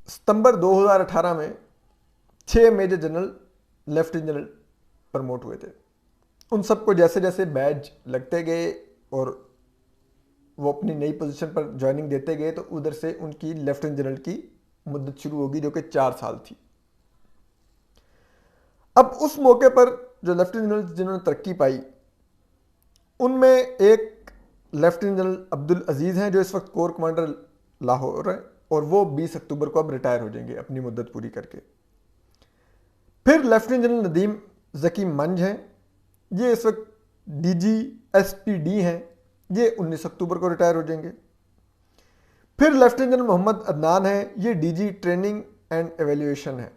सितंबर 2018 में 6 major general lieutenant general promote हुए थे। उन सबको जैसे जैसे बैज लगते गए और वो अपनी नई पोजीशन पर ज्वाइनिंग देते गए तो उधर से उनकी लेफ्टिनेंट जनरल की मुद्दत शुरू होगी जो कि 4 साल थी। अब उस मौके पर जो लेफ्टिनेंट जनरल जिन्होंने तरक्की पाई उनमें एक लेफ्टिनेंट जनरल अब्दुल अजीज़ हैं जो इस वक्त कोर कमांडर लाहौर है और वो 20 अक्टूबर को अब रिटायर हो जाएंगे अपनी मुद्दत पूरी करके। फिर लेफ्टिनेंट जनरल नदीम जकी मंज हैं, ये इस वक्त डीजी एसपीडी हैं, ये 19 अक्टूबर को रिटायर हो जाएंगे। फिर लेफ्टिनेंट जनरल मोहम्मद अदनान हैं, ये डीजी ट्रेनिंग एंड एवेल्यूएशन है,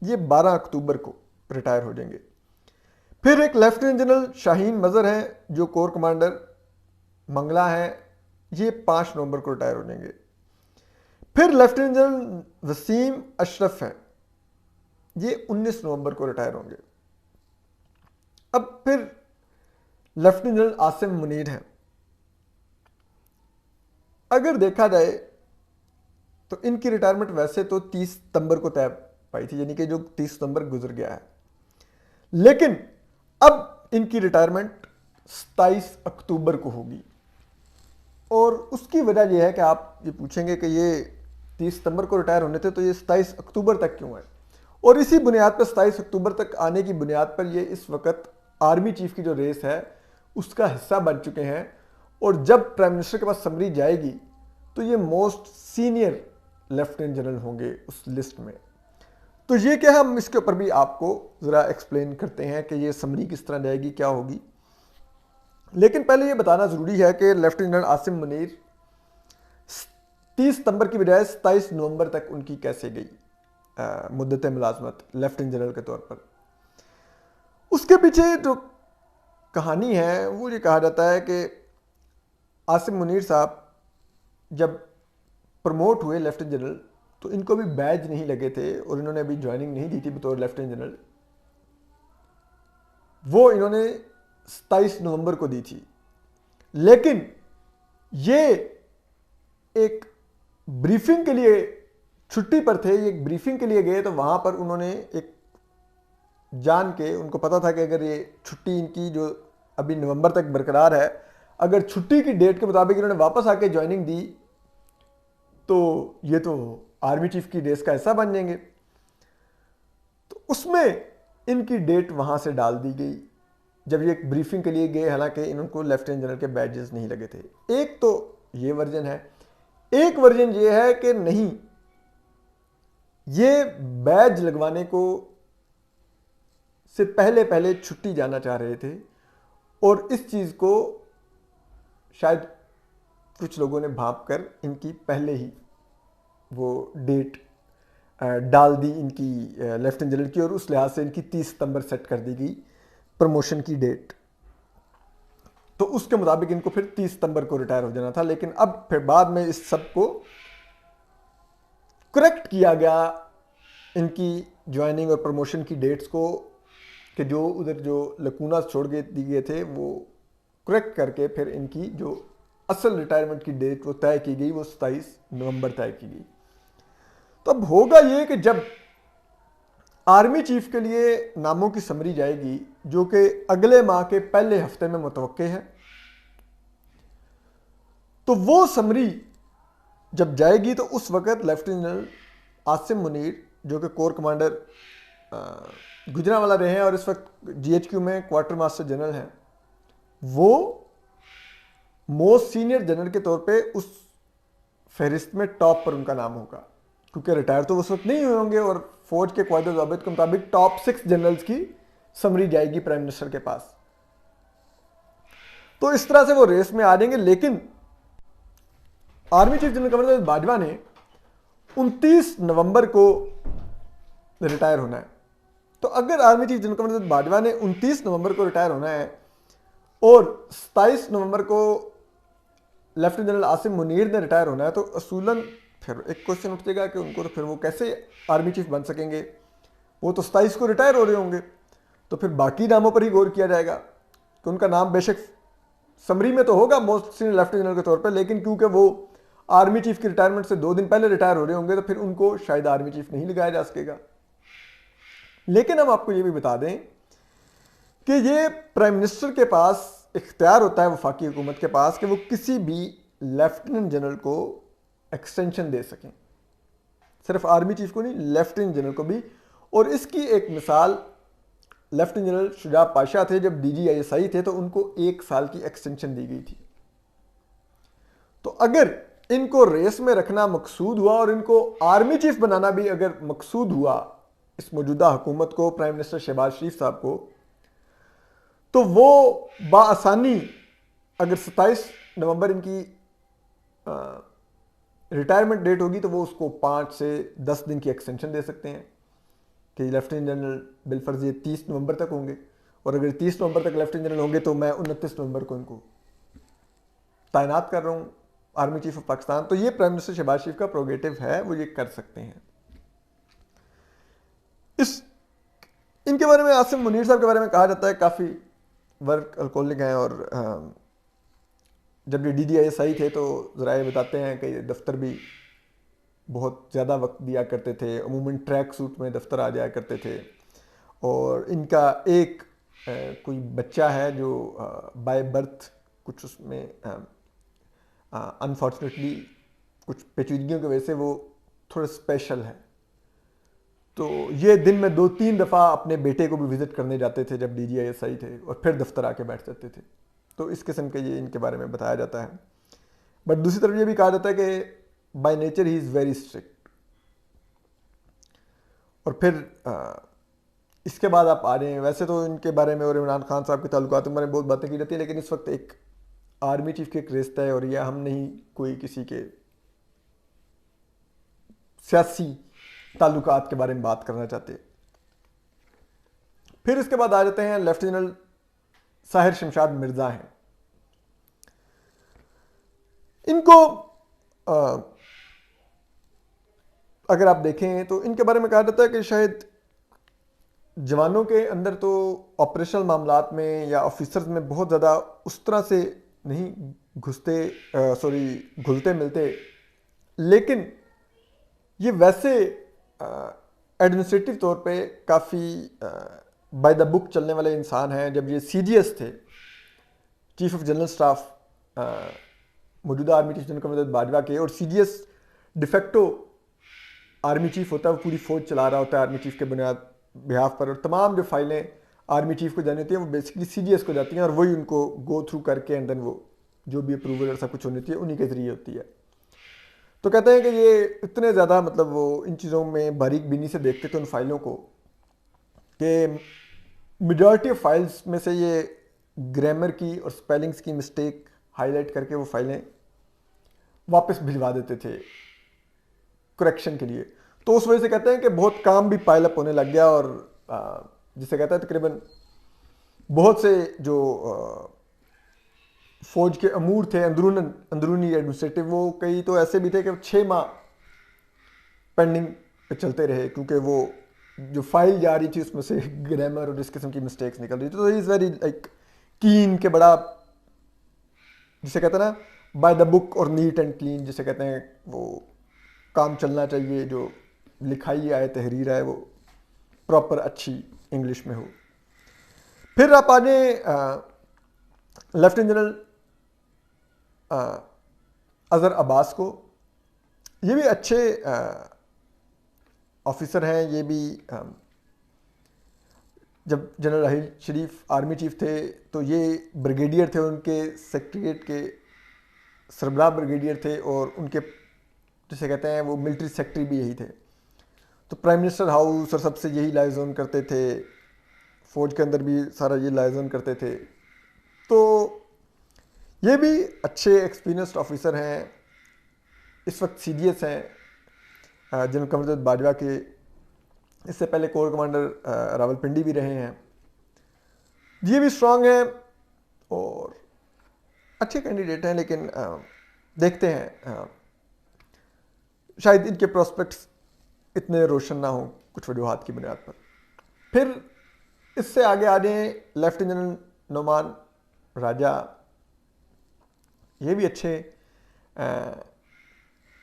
ये 12 अक्टूबर को रिटायर हो जाएंगे। फिर एक लेफ्टिनेंट जनरल शाहीन मज़र हैं जो कोर कमांडर मंगला हैं, ये 5 नवंबर को रिटायर हो जाएंगे। फिर लेफ्टिनेंट जनरल वसीम अशरफ हैं, ये 19 नवंबर को रिटायर होंगे। अब फिर लेफ्टिनेंट जनरल आसिम मुनीर हैं। अगर देखा जाए तो इनकी रिटायरमेंट वैसे तो 30 सितंबर को तय पाई थी, यानी कि जो 30 सितंबर गुजर गया है, लेकिन अब इनकी रिटायरमेंट 27 अक्टूबर को होगी। और उसकी वजह यह है कि आप ये पूछेंगे कि ये 30 सितंबर को रिटायर होने थे तो ये 27 अक्टूबर तक क्यों है, और इसी बुनियाद पर 27 अक्टूबर तक आने की बुनियाद पर ये इस वक्त आर्मी चीफ की जो रेस है उसका हिस्सा बन चुके हैं। और जब प्राइम मिनिस्टर के पास समरी जाएगी तो ये मोस्ट सीनियर लेफ्टिनेंट जनरल होंगे उस लिस्ट में। तो ये क्या है, हम इसके ऊपर भी आपको ज़रा एक्सप्लेन करते हैं कि ये समरी किस तरह जाएगी, क्या होगी। लेकिन पहले ये बताना ज़रूरी है कि लेफ्टिनेंट जनरल आसिम मुनीर 30 सितंबर की बजाय 27 नवंबर तक उनकी कैसे गई मुद्दत मुलाजमत लेफ्टिनेंट जनरल के तौर पर। उसके पीछे जो कहानी है वो ये कहा जाता है कि आसिम मुनीर साहब जब प्रमोट हुए लेफ्टिनेंट जनरल तो इनको भी बैज नहीं लगे थे और इन्होंने अभी ज्वाइनिंग नहीं दी थी बतौर लेफ्टिनेंट जनरल, वो इन्होंने 27 नवंबर को दी थी। लेकिन ये एक ब्रीफिंग के लिए छुट्टी पर थे, ये एक ब्रीफिंग के लिए गए तो वहां पर उन्होंने एक जान के, उनको पता था कि अगर ये छुट्टी इनकी जो अभी नवंबर तक बरकरार है, अगर छुट्टी की डेट के मुताबिक इन्होंने वापस आके ज्वाइनिंग दी तो ये तो आर्मी चीफ की रेस का हिस्सा बन जाएंगे। तो उसमें इनकी डेट वहां से डाल दी गई जब ये एक ब्रीफिंग के लिए गए, हालांकि इनको लेफ्टिनेंट जनरल के बैजेस नहीं लगे थे। एक तो ये वर्जन है, एक वर्जन ये है कि नहीं, ये बैज लगवाने को से पहले पहले छुट्टी जाना चाह रहे थे और इस चीज़ को शायद कुछ लोगों ने भाप कर इनकी पहले ही वो डेट डाल दी इनकी लेफ्टिनेंट जनरल की, और उस लिहाज से इनकी 30 सितंबर सेट कर दी गई प्रमोशन की डेट। तो उसके मुताबिक इनको फिर 30 सितंबर को रिटायर हो जाना था। लेकिन अब फिर बाद में इस सब को करेक्ट किया गया, इनकी ज्वाइनिंग और प्रमोशन की डेट्स को, कि जो उधर जो लकूना छोड़ दिए गए थे वो करेक्ट करके फिर इनकी जो असल रिटायरमेंट की डेट वो तय की गई, वो 27 नवंबर तय की गई। तो अब होगा ये कि जब आर्मी चीफ के लिए नामों की समरी जाएगी जो कि अगले माह के पहले हफ्ते में मुतवक्के है, तो वो समरी जब जाएगी तो उस वक्त लेफ्टिनेंट जनरल आसिम मुनीर जो कि कोर कमांडर गुजरांवाला रहे हैं और इस वक्त जीएचक्यू में क्वार्टर मास्टर जनरल हैं, वो मोस्ट सीनियर जनरल के तौर पे उस फहरिस्त में टॉप पर उनका नाम होगा, क्योंकि रिटायर तो उस वक्त नहीं हुए होंगे और फौज के क़ायदे ज़ाबित के मुताबिक टॉप 6 जनरल्स की समरी जाएगी प्राइम मिनिस्टर के पास। तो इस तरह से वो रेस में आ जाएंगे। लेकिन आर्मी चीफ जनरल कमर बाजवा ने 29 नवंबर को रिटायर होना है। तो अगर आर्मी चीफ जनरल कमर बाजवा ने 29 नवंबर को रिटायर होना है और 27 नवंबर को लेफ्टिनेंट जनरल आसिम मुनीर ने रिटायर होना है, तो असूलन फिर एक क्वेश्चन उठ जाएगा कि उनको तो फिर वो कैसे आर्मी चीफ बन सकेंगे, वो तो 27 को रिटायर हो रहे होंगे। तो फिर बाकी नामों पर ही गौर किया जाएगा कि उनका नाम बेशक समरी में तो होगा मोस्ट सीनियर लेफ्टिनेंट जनरल के तौर पर, लेकिन क्योंकि वो आर्मी चीफ की रिटायरमेंट से 2 दिन पहले रिटायर हो रहे होंगे तो फिर उनको शायद आर्मी चीफ नहीं लगाया जा सकेगा। लेकिन हम आपको ये भी बता दें कि ये प्राइम मिनिस्टर के पास इख्तियार होता है वफाकी हुकूमत के पास कि वो किसी भी लेफ्टिनेंट जनरल को एक्सटेंशन दे सकें, सिर्फ आर्मी चीफ को नहीं, लेफ्टिनेंट जनरल को भी। और इसकी एक मिसाल लेफ्टिनेंट जनरल शुजा पाशा थे, जब DGISI थे तो उनको 1 साल की एक्सटेंशन दी गई थी। तो अगर इनको रेस में रखना मकसूद हुआ और इनको आर्मी चीफ बनाना भी अगर मकसूद हुआ इस मौजूदा हुकूमत को, प्राइम मिनिस्टर शहबाज शरीफ साहब को, तो वो बाआसानी अगर 27 नवंबर इनकी रिटायरमेंट डेट होगी तो वो उसको 5 से 10 दिन की एक्सटेंशन दे सकते हैं कि लेफ्टिनेंट जनरल बिलफर्ज ये 30 नवंबर तक होंगे, और अगर 30 नवंबर तक लेफ्टिनेंट जनरल होंगे तो मैं 29 नवंबर को इनको तैनात कर रहा हूँ आर्मी चीफ ऑफ पाकिस्तान। तो ये प्राइम मिनिस्टर शहबाज शरीफ का प्रोगेटिव है, वो ये कर सकते हैं। इनके बारे में आसिम मुनीर साहब के बारे में कहा जाता है काफ़ी वर्क अल्कोहलिक हैं, और जब ये DGISI थे तो ज़रा ये बताते हैं कि दफ्तर भी बहुत ज़्यादा वक्त दिया करते थे, अमूमन ट्रैक सूट में दफ्तर आ जाया करते थे। और इनका एक कोई बच्चा है जो बाय बर्थ कुछ उसमें अनफॉर्चुनेटली कुछ पेचीदगियों की वजह से वो थोड़ा स्पेशल है। तो ये दिन में 2-3 दफ़ा अपने बेटे को भी विज़िट करने जाते थे जब DGISI थे, और फिर दफ्तर आके बैठ जाते थे। तो इस किस्म के ये इनके बारे में बताया जाता है। बट दूसरी तरफ ये भी कहा जाता है कि by nature he is very strict. और फिर इसके बाद आप आ रहे हैं, वैसे तो इनके बारे में और इमरान खान साहब के ताल्लुकात के बारे में बहुत बातें की जाती है, लेकिन इस वक्त एक आर्मी चीफ की एक रिश्ता है, और यह हम नहीं कोई किसी के सियासी ताल्लुकात के बारे में बात करना चाहते। फिर इसके बाद आ जाते हैं लेफ्टिनेंट जनरल साहिर शमशाद मिर्जा हैं। इनको अगर आप देखें तो इनके बारे में कहा जाता है कि शायद जवानों के अंदर तो ऑपरेशनल मामलात में या ऑफिसर्स में बहुत ज़्यादा उस तरह से नहीं घुलते मिलते, लेकिन ये वैसे एडमिनिस्ट्रेटिव तौर पे काफ़ी बाय द बुक चलने वाले इंसान हैं। जब ये CGS थे, चीफ ऑफ जनरल स्टाफ मौजूदा आर्मी चीफ जनरल कमर बाजवा के, और CGS डिफेक्टो आर्मी चीफ होता है, वो पूरी फौज चला रहा होता है आर्मी चीफ के बिहाफ पर, और तमाम जो फाइलें आर्मी चीफ को जानी होती हैं वो बेसिकली CGS को जाती हैं, और वही उनको गो थ्रू करके एंड देन वो जो भी अप्रूवल और सब कुछ होनी होती है उन्हीं के जरिए होती है। तो कहते हैं कि ये इतने ज़्यादा मतलब वो इन चीज़ों में बारीक बीनी से देखते थे उन फाइलों को कि मेजॉरिटी ऑफ फाइल्स में से ये ग्रामर की और स्पेलिंग्स की मिस्टेक हाईलाइट करके वो फाइलें वापस भिजवा देते थे करेक्शन के लिए। तो उस वजह से कहते हैं कि बहुत काम भी पाइल अप होने लग गया, और जिसे कहता है तकरीबन बहुत से जो फौज के अमूर थे अंदरूनी एडमिनिस्ट्रेटिव, वो कई तो ऐसे भी थे कि 6 माह पेंडिंग पे चलते रहे, क्योंकि वो जो फाइल जा रही थी उसमें से ग्रामर और इस किस्म की मिस्टेक्स निकल रही थी। तो इज़ वेरी लाइक कीन के बड़ा, जिसे कहते हैं ना बाय द बुक और नीट एंड क्लीन, जिसे कहते हैं वो काम चलना चाहिए, जो लिखाई आए तहरीर आए वो प्रॉपर अच्छी इंग्लिश में हो। फिर आप आने लेफ्टिनेंट जनरल अजहर अब्बास को, ये भी अच्छे ऑफिसर हैं। ये भी जब जनरल राहिल शरीफ आर्मी चीफ थे तो ये ब्रिगेडियर थे, उनके सेक्रेटरीट के सरबराह ब्रिगेडियर थे, और उनके जिसे कहते हैं वो मिलिट्री सेक्रेटरी भी यही थे। तो प्राइम मिनिस्टर हाउस और सबसे यही लाइजन करते थे, फौज के अंदर भी सारा ये लाइजन करते थे। तो ये भी अच्छे एक्सपीरियंस्ड ऑफिसर हैं। इस वक्त CGS हैं जनरल कमर बाजवा के, इससे पहले कोर कमांडर रावलपिंडी भी रहे हैं। ये भी स्ट्रांग हैं और अच्छे कैंडिडेट हैं, लेकिन देखते हैं शायद इनके प्रोस्पेक्ट्स इतने रोशन ना हो कुछ वजूहात की बुनियाद पर। फिर इससे आगे आ जाए लेफ्टिनेंट जनरल नोमान राजा, ये भी अच्छे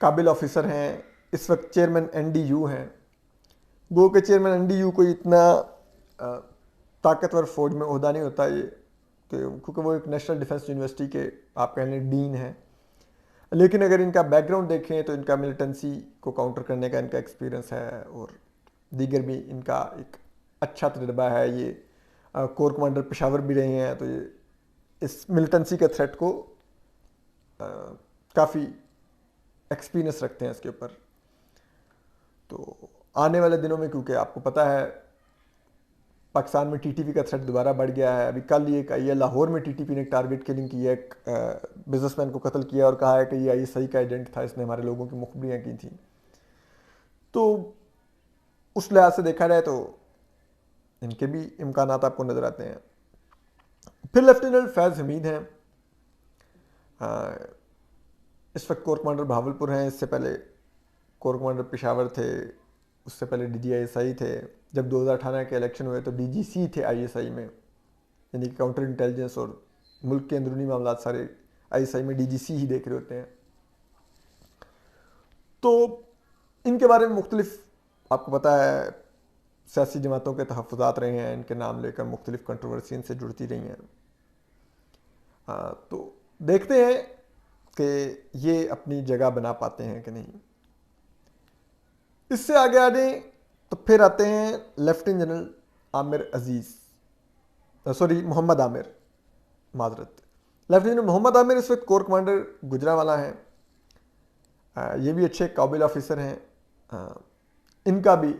काबिल ऑफिसर हैं, इस वक्त चेयरमैन NDU हैं। गो के चेयरमैन NDU कोई इतना ताकतवर फौज में ओहदा नहीं होता ये, क्योंकि वो एक नेशनल डिफेंस यूनिवर्सिटी के आप कह लें डीन हैं। लेकिन अगर इनका बैकग्राउंड देखें तो इनका मिलिटेंसी को काउंटर करने का इनका एक्सपीरियंस है और दीगर भी इनका एक अच्छा तजर्बा है। ये कोर कमांडर पेशावर भी रहे हैं, तो ये इस मिलिटेंसी के थ्रेट को काफ़ी एक्सपीरियंस रखते हैं इसके ऊपर। तो आने वाले दिनों में, क्योंकि आपको पता है पाकिस्तान में TTP का थ्रेट दोबारा बढ़ गया है। अभी कल ये एक आई है, लाहौर में TTP ने टारगेट किलिंग की है, एक बिजनेसमैन को कत्ल किया और कहा है कि ये ISI का एजेंट था, इसने हमारे लोगों की मुखबिरियाँ की थी। तो उस लिहाज से देखा जाए तो इनके भी इम्कानात आपको नज़र आते हैं। फिर लेफ्टिनेंट फैज़ हमीद हैं, इस वक्त कोर कमांडर बहावलपुर हैं। इससे पहले कोर कमांडर पेशावर थे, उससे पहले DG ISI थे। जब 2018 के इलेक्शन हुए तो DGC थे ISI में, यानी कि काउंटर इंटेलिजेंस और मुल्क के अंदरूनी मामला सारे ISI में DGC ही देख रहे होते हैं। तो इनके बारे में मुख्तलिफ आपको पता है सियासी जमातों के तहफ़्फ़ुज़ात रहे हैं, इनके नाम लेकर मुख्तलिफ कंट्रोवर्सी इनसे जुड़ती रही हैं। तो देखते हैं कि ये अपनी जगह बना पाते हैं कि नहीं। इससे आगे आ जाएं तो फिर आते हैं लेफ्टिनेंट जनरल आमिर अजीज़, सॉरी मोहम्मद आमिर, माजरत। लेफ्टिनेंट मोहम्मद आमिर इस वक्त कोर कमांडर गुजरांवाला हैं। ये भी अच्छे काबिल ऑफिसर हैं। इनका भी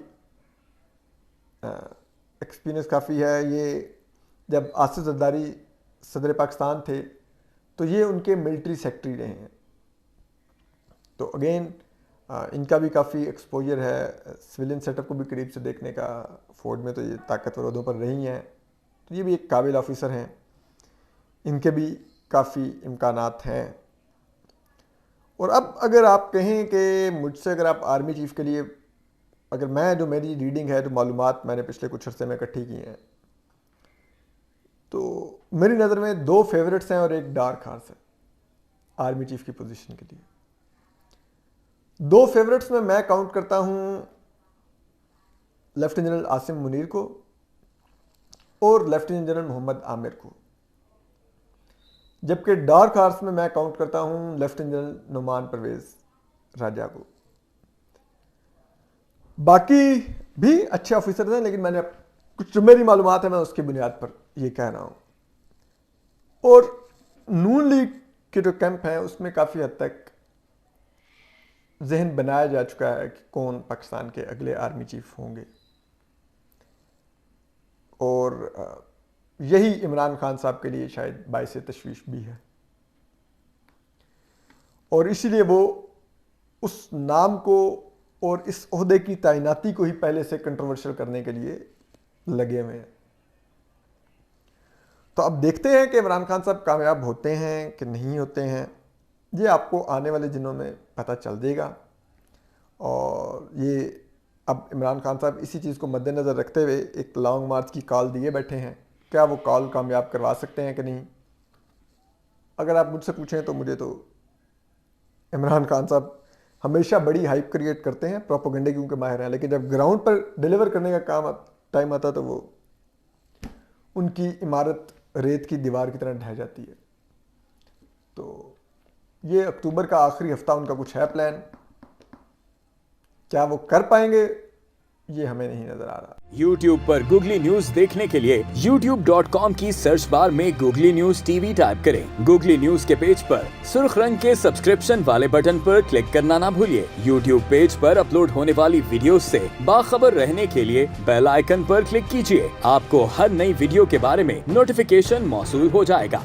एक्सपीरियंस काफ़ी है। ये जब आसिफ जरदारी सदर पाकिस्तान थे तो ये उनके मिलिट्री सेक्रेटरी रहे हैं। तो अगेन इनका भी काफ़ी एक्सपोजर है, सिविलियन सेटअप को भी करीब से देखने का। फौज में तो ये ताकतवर ओहदों पर रही हैं, तो ये भी एक काबिल ऑफिसर हैं। इनके भी काफ़ी इम्कानात हैं। और अब अगर आप कहें कि मुझसे अगर आप आर्मी चीफ़ के लिए, अगर मैं जो मेरी रीडिंग है, जो मालूमात मैंने पिछले कुछ अर्से में इकट्ठी की हैं, तो मेरी नज़र में 2 फेवरेट्स हैं और एक डार्क हॉर्स है आर्मी चीफ़ की पोजीशन के लिए। 2 फेवरेट्स में मैं काउंट करता हूं लेफ्टिनेंट जनरल आसिम मुनीर को और लेफ्टिनेंट जनरल मोहम्मद आमिर को, जबकि डार्क हॉर्स में मैं काउंट करता हूं लेफ्टिनेंट जनरल नुमान परवेज राजा को। बाकी भी अच्छे ऑफिसर्स हैं, लेकिन मैंने कुछ जो मेरी मालूमात है मैं उसकी बुनियाद पर ये कह रहा हूं। और नून लीग के जो कैंप हैं उसमें काफ़ी हद तक जहन बनाया जा चुका है कि कौन पाकिस्तान के अगले आर्मी चीफ होंगे, और यही इमरान खान साहब के लिए शायद बाइस तशवीश भी है। और इसीलिए वो उस नाम को और इस ओहदे की तैनाती को ही पहले से कंट्रोवर्शियल करने के लिए लगे हुए हैं। तो अब देखते हैं कि इमरान खान साहब कामयाब होते हैं कि नहीं होते हैं, ये आपको आने वाले दिनों में पता चल जाएगा। और ये अब इमरान खान साहब इसी चीज़ को मद्देनज़र रखते हुए एक लॉन्ग मार्च की कॉल दिए बैठे हैं। क्या वो कॉल कामयाब करवा सकते हैं कि नहीं? अगर आप मुझसे पूछें तो मुझे तो इमरान खान साहब हमेशा बड़ी हाइप क्रिएट करते हैं, प्रोपेगेंडे क्योंकि माहिर हैं, लेकिन जब ग्राउंड पर डिलीवर करने का काम टाइम आता तो वो उनकी इमारत रेत की दीवार की तरह ढह जाती है। तो ये अक्टूबर का आखिरी हफ्ता उनका कुछ है प्लान, क्या वो कर पाएंगे ये हमें नहीं नजर आ रहा। YouTube पर गूगली न्यूज देखने के लिए youtube.com की सर्च बार में गूगली न्यूज TV टाइप करें। गूगली न्यूज के पेज पर सुर्ख रंग के सब्सक्रिप्शन वाले बटन पर क्लिक करना ना भूलिए। YouTube पेज पर अपलोड होने वाली वीडियोस से बाखबर रहने के लिए बेल आइकन पर क्लिक कीजिए। आपको हर नई वीडियो के बारे में नोटिफिकेशन मौसूल हो जाएगा।